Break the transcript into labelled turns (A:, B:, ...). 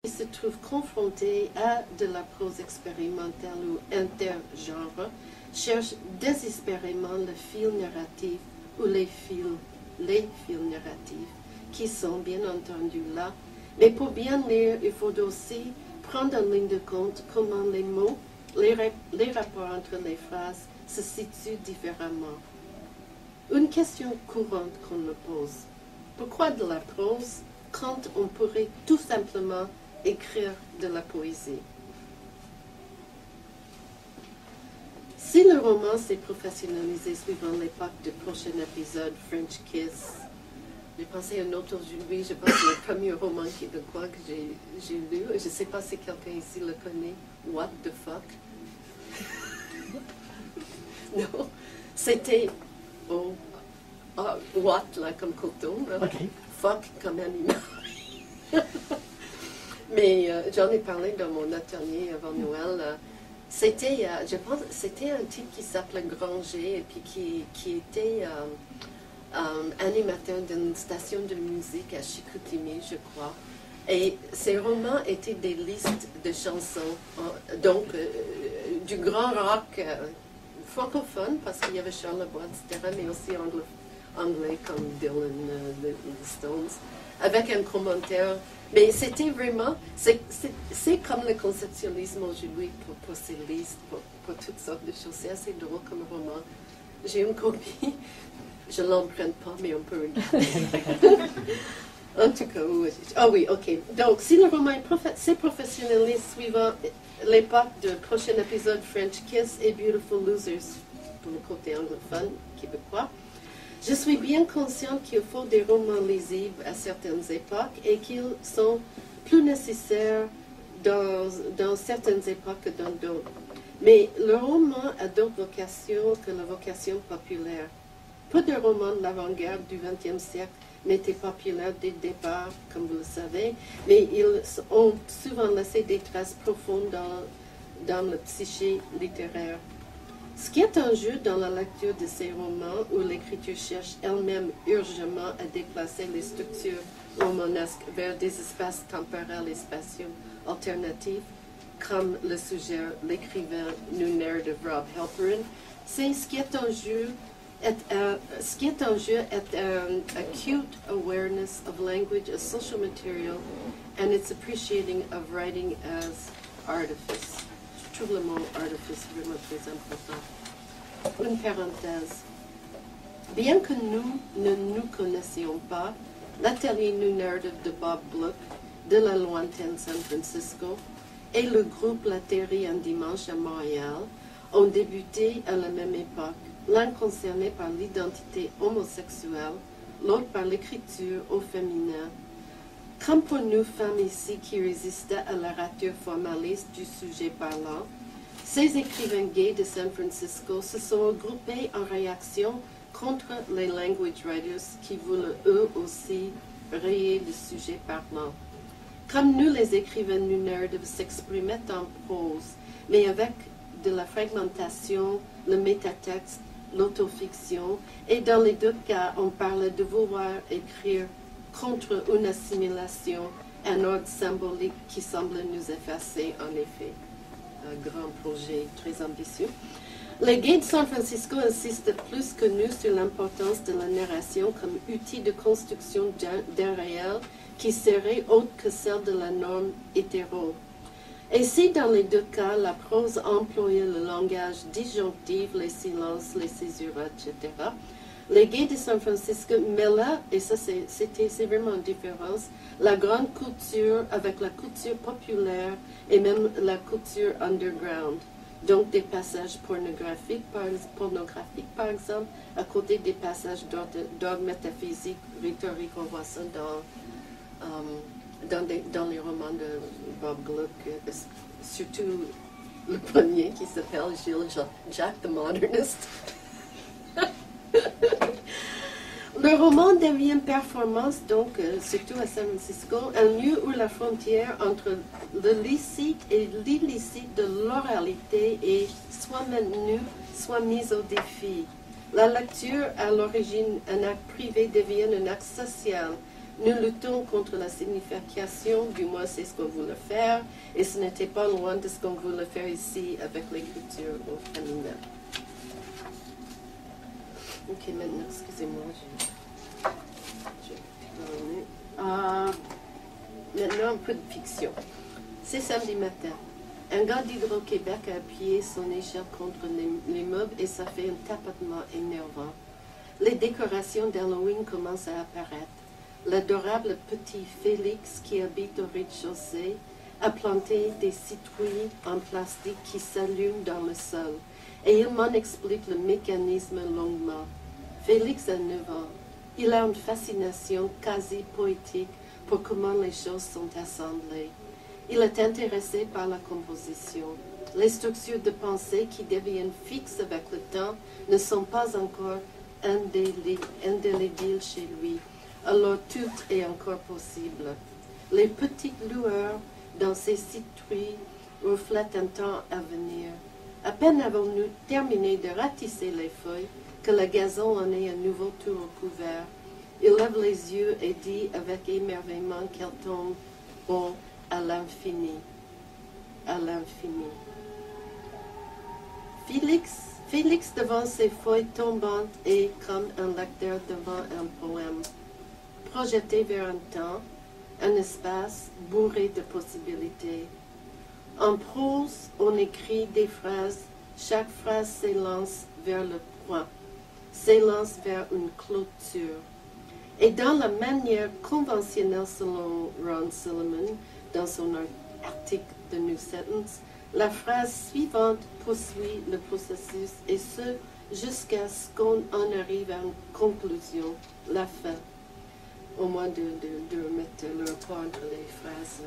A: qui se trouve confronté à de la prose expérimentale ou intergenre cherche désespérément le fil narratif ou les fils narratifs qui sont bien entendu là. Mais pour bien lire, il faut aussi prendre en ligne de compte comment les mots, les rapports entre les phrases se situent différemment. Une question courante qu'on me pose: pourquoi de la prose quand on pourrait tout simplement écrire de la poésie? Si le roman s'est professionnalisé suivant l'époque du prochain épisode French Kiss, j'ai pensé à un autre aujourd'hui, je pense que le premier roman québécois que j'ai lu, je ne sais pas si quelqu'un ici le connaît, What the Fuck? Non, c'était what là comme coton,
B: Okay.
A: Fuck comme animal. Mais j'en ai parlé dans mon atelier avant Noël. C'était, je pense, c'était un type qui s'appelait Granger et puis qui était animateur d'une station de musique à Chicoutimi, je crois. Et ses romans étaient des listes de chansons, donc du grand rock francophone, parce qu'il y avait Charles Bois, etc., mais aussi anglais comme Dylan, les Stones, avec un commentaire. Mais c'était vraiment, c'est comme le conceptualisme aujourd'hui pour ces listes, pour toutes sortes de choses. C'est assez drôle comme roman. J'ai une copie, je ne l'emprunte pas, mais on peut regarder. En tout cas, oui, ok. Donc, si le roman s'est professionnalisé suivant l'époque du prochain épisode French Kiss et Beautiful Losers, pour le côté anglophone québécois, je suis bien consciente qu'il faut des romans lisibles à certaines époques et qu'ils sont plus nécessaires dans certaines époques que dans d'autres. Mais le roman a d'autres vocations que la vocation populaire. Peu de romans de l'avant-garde du XXe siècle n'étaient populaires dès le départ, comme vous le savez, mais ils ont souvent laissé des traces profondes dans le psyché littéraire. Ce qui est en jeu dans la lecture de ces romans, où l'écriture cherche elle-même urgemment à déplacer les structures romanesques vers des espaces temporels et spatiaux alternatifs, comme le suggère l'écrivain New Narrative Rob Halperin, c'est ce qui est en jeu. Ce qui est en jeu est un acute awareness of language as social material and its appreciating of writing as artifice. Je trouve le mot artifice vraiment très important. Une parenthèse. Bien que nous ne nous connaissions pas, l'atelier New Narrative de Bob Gluck de la lointaine San Francisco et le groupe La Terre un dimanche à Montréal ont débuté à la même époque, l'un concerné par l'identité homosexuelle, l'autre par l'écriture au féminin. Comme pour nous femmes ici qui résistaient à la rature formaliste du sujet parlant, ces écrivains gays de San Francisco se sont regroupés en réaction contre les language writers qui voulaient eux aussi rayer le sujet parlant. Comme nous, les écrivains New Narrative s'exprimaient en prose, mais avec de la fragmentation, le métatexte, l'autofiction, et dans les deux cas, on parlait de vouloir écrire contre une assimilation, un ordre symbolique qui semble nous effacer, en effet. Un grand projet très ambitieux. Les gays de San Francisco insistent plus que nous sur l'importance de la narration comme outil de construction d'un réel qui serait autre que celle de la norme hétéro. Et si dans les deux cas, la prose employait le langage disjonctif, les silences, les césures, etc., les gays de San Francisco mêlaient, et ça c'est vraiment une différence, la grande culture avec la culture populaire et même la culture underground. Donc des passages pornographiques par exemple, à côté des passages d'ordre métaphysique, rhétorique, on voit ça dans les romans de Bob Gluck, surtout le premier qui s'appelle Gilles Jack the Modernist. Le roman devient performance, donc, surtout à San Francisco, un lieu où la frontière entre le licite et l'illicite de l'oralité est soit maintenue, soit mise au défi. La lecture, à l'origine un acte privé, devient un acte social, Nous luttons contre la signification, du moins c'est ce qu'on voulait faire, et ce n'était pas loin de ce qu'on voulait faire ici avec l'écriture au féminin. Ok, maintenant, excusez-moi, maintenant un peu de fiction. C'est samedi matin. Un gars d'Hydro-Québec a appuyé son échelle contre les meubles et ça fait un tapotement énervant. Les décorations d'Halloween commencent à apparaître. L'adorable petit Félix qui habite au rez-de-chaussée a planté des citrouilles en plastique qui s'allument dans le sol et il m'en explique le mécanisme longuement. Félix a 9 ans. Il a une fascination quasi poétique pour comment les choses sont assemblées. Il est intéressé par la composition. Les structures de pensée qui deviennent fixes avec le temps ne sont pas encore indélébiles chez lui. Alors tout est encore possible. Les petites lueurs dans ces citrouilles reflètent un temps à venir. À peine avons-nous terminé de ratisser les feuilles que le gazon en est à nouveau tout recouvert. Il lève les yeux et dit avec émerveillement qu'elles tombent à l'infini. À l'infini. Félix devant ses feuilles tombantes est comme un lecteur devant un poème, projeté vers un temps, un espace bourré de possibilités. En prose, on écrit des phrases, chaque phrase s'élance vers le point, s'élance vers une clôture. Et dans la manière conventionnelle selon Ron Silliman, dans son article de New Sentence, la phrase suivante poursuit le processus et ce jusqu'à ce qu'on en arrive à une conclusion, la fin. Au moins de mettre le rapport entre les phrases.